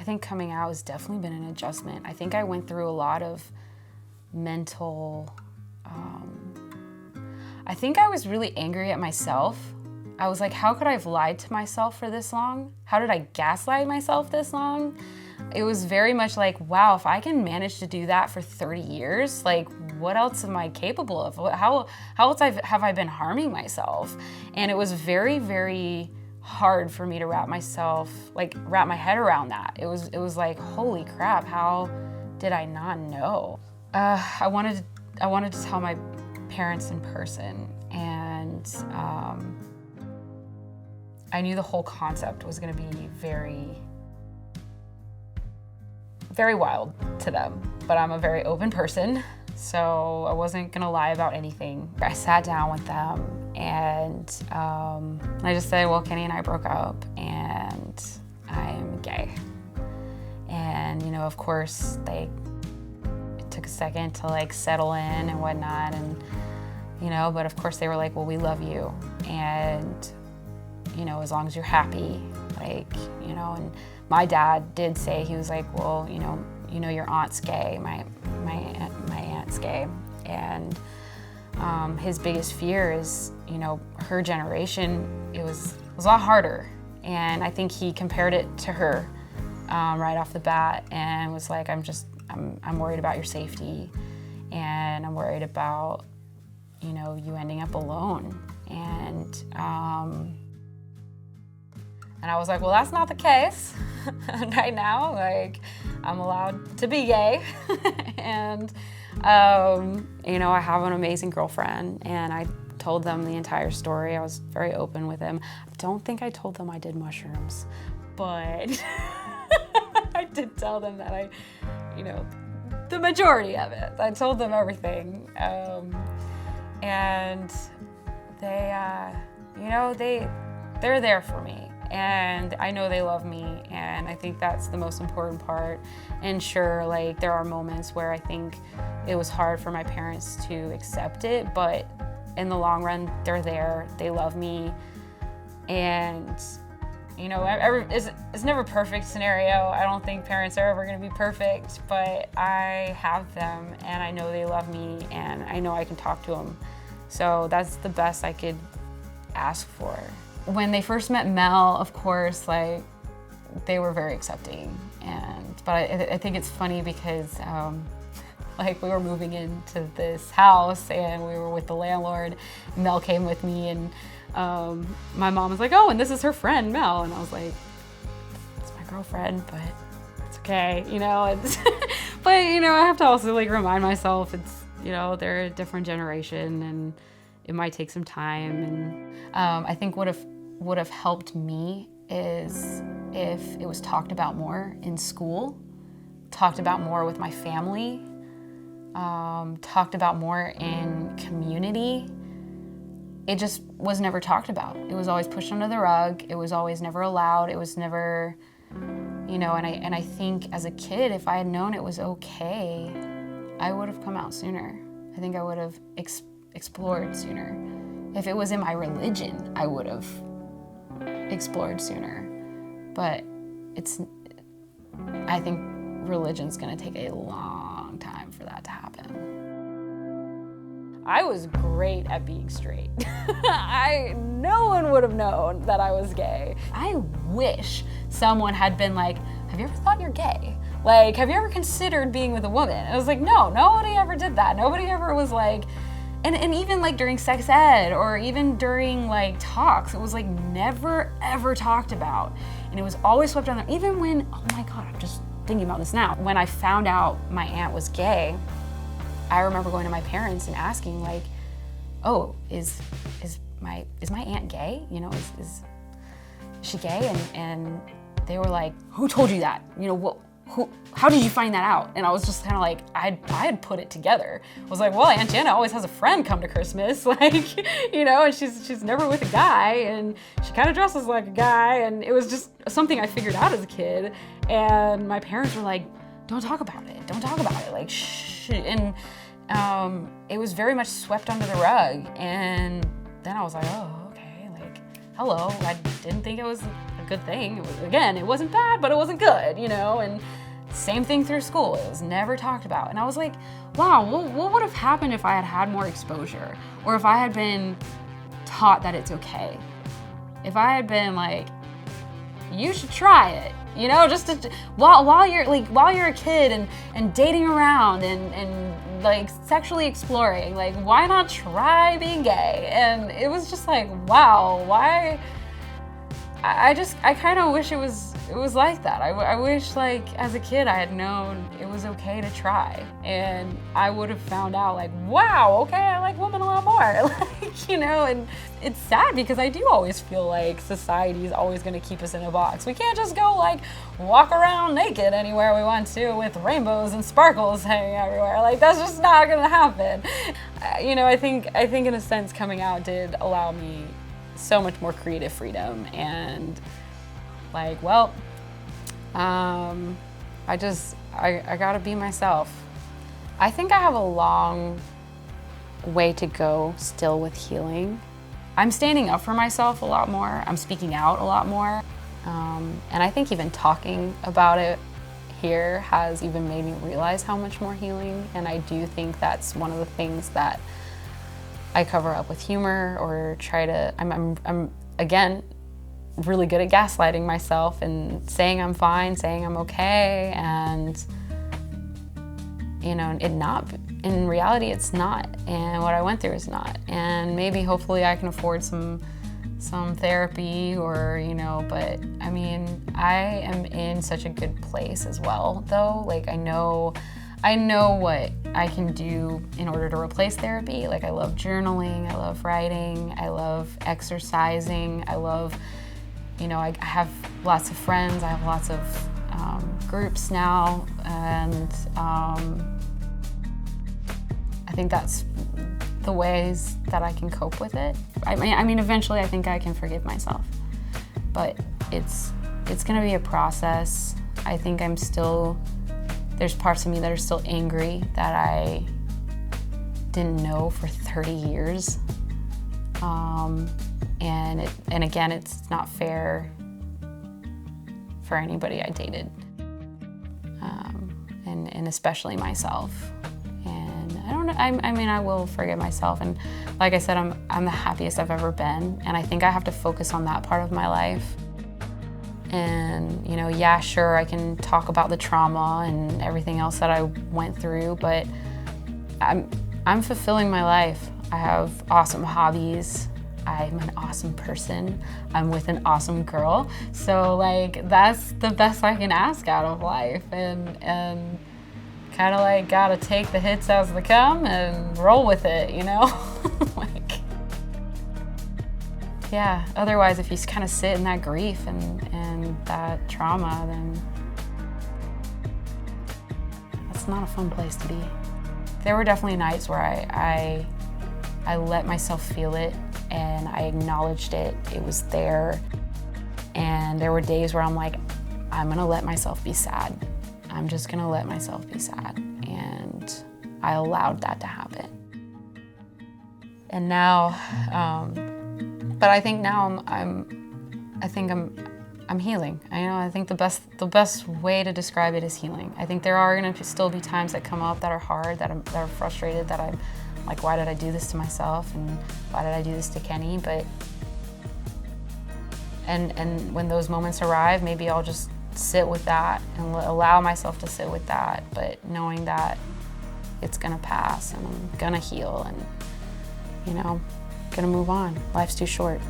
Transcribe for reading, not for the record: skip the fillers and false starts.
I think coming out has definitely been an adjustment. I think I went through a lot of mental, I think I was really angry at myself. I was like, how could I have lied to myself for this long? How did I gaslight myself this long? It was very much like, wow, if I can manage to do that for 30 years, like, what else am I capable of? How else have I been harming myself? And it was very, very hard for me to wrap my head around that. It was like, holy crap, how did I not know? I wanted to tell my parents in person, and I knew the whole concept was going to be very, very wild to them, but I'm a very open person, so I wasn't going to lie about anything. I sat down with them, and I just said, well, Kenny and I broke up, and I'm gay. And, of course, it took a second to, settle in and whatnot, and, but of course they were like, well, we love you, and, as long as you're happy, and my dad did say, he was like, well, your aunt's gay, my aunt's gay, and his biggest fear is, her generation, it was a lot harder, and I think he compared it to her right off the bat, and was like, I'm worried about your safety, and I'm worried about, you ending up alone, and I was like, well, that's not the case. Right now, I'm allowed to be gay. And, I have an amazing girlfriend, and I told them the entire story. I was very open with them. I don't think I told them I did mushrooms, but I did tell them that the majority of it. I told them everything. And they, they're there for me. And I know they love me, and I think that's the most important part. And sure, there are moments where I think it was hard for my parents to accept it, but in the long run, they're there, they love me. And, it's never a perfect scenario. I don't think parents are ever gonna be perfect, but I have them, and I know they love me, and I know I can talk to them. So that's the best I could ask for. When they first met Mel, of course, they were very accepting, but I think it's funny because we were moving into this house and we were with the landlord. Mel came with me, and my mom was like, oh, and this is her friend Mel, and I was like, it's my girlfriend, but it's okay, but I have to also remind myself they're a different generation, and it might take some time. And I think what would have helped me is if it was talked about more in school, talked about more with my family, talked about more in community. It just was never talked about. It was always pushed under the rug. It was always never allowed. It was never, and I think as a kid, if I had known it was okay, I would have come out sooner. I think I would have explored sooner. If it was in my religion, I would have explored sooner. But I think religion's gonna take a long time for that to happen. I was great at being straight. No one would have known that I was gay. I wish someone had been like, have you ever thought you're gay? Have you ever considered being with a woman? I was like, no, nobody ever did that. Nobody ever was like, and even during sex ed or even during talks, it was never ever talked about. And it was always swept under. Even when, oh my God, I'm just thinking about this now. When I found out my aunt was gay, I remember going to my parents and asking oh, is my aunt gay? Is she gay? And they were like, who told you that? How did you find that out? And I was just kind of I had put it together. I was like, well, Aunt Jenna always has a friend come to Christmas, and she's never with a guy, and she kind of dresses like a guy, and it was just something I figured out as a kid. And my parents were like, don't talk about it, shh. And it was very much swept under the rug. And then I was like, oh, okay, hello, I didn't think it was a good thing. It wasn't bad, but it wasn't good, and same thing through school. It was never talked about. And I was like, wow, what would have happened if I had had more exposure? Or if I had been taught that it's okay? If I had been like, you should try it, just to, while you're a kid and dating around and like sexually exploring, like why not try being gay? And it was just like, wow, why? I kind of wish it was like that. I wish, like, as a kid I had known it was okay to try, and I would have found out, like, wow, okay, I like women a lot more. Like, and it's sad because I do always feel like society is always going to keep us in a box. We can't just go, like, walk around naked anywhere we want to with rainbows and sparkles hanging everywhere. Like, that's just not going to happen. I think in a sense coming out did allow me so much more creative freedom, and like, well, I gotta be myself. I think I have a long way to go still with healing. I'm standing up for myself a lot more. I'm speaking out a lot more. And I think even talking about it here has even made me realize how much more healing. And I do think that's one of the things that I cover up with humor, or try to, I'm again, really good at gaslighting myself and saying I'm fine, saying I'm okay, and in reality it's not, and what I went through is not. And maybe hopefully I can afford some therapy, or but I mean, I am in such a good place as well, though. Like, I know what I can do in order to replace therapy. Like, I love journaling, I love writing, I love exercising, I love, I have lots of friends, I have lots of groups now, and I think that's the ways that I can cope with it. I mean, eventually I think I can forgive myself, but it's gonna be a process. I think there's parts of me that are still angry that I didn't know for 30 years. And again, it's not fair for anybody I dated, and especially myself. And I don't know, I mean, I will forgive myself. And like I said, I'm the happiest I've ever been. And I think I have to focus on that part of my life. And, yeah, sure, I can talk about the trauma and everything else that I went through, but I'm fulfilling my life. I have awesome hobbies. I'm an awesome person. I'm with an awesome girl. So, like, that's the best I can ask out of life. And kind of, like, gotta take the hits as they come and roll with it, Like, yeah, otherwise, if you kind of sit in that grief and that trauma, then that's not a fun place to be. There were definitely nights where I let myself feel it, and I acknowledged it. It was there. And there were days where I'm like, I'm gonna let myself be sad. I'm just gonna let myself be sad. And I allowed that to happen. And now, but I think now I'm healing. I think the best way to describe it is healing. I think there are going to still be times that come up that are hard, that are frustrated, that I'm like, why did I do this to myself, and why did I do this to Kenny? But and when those moments arrive, maybe I'll just sit with that and allow myself to sit with that, but knowing that it's gonna pass and I'm gonna heal and gonna move on. Life's too short.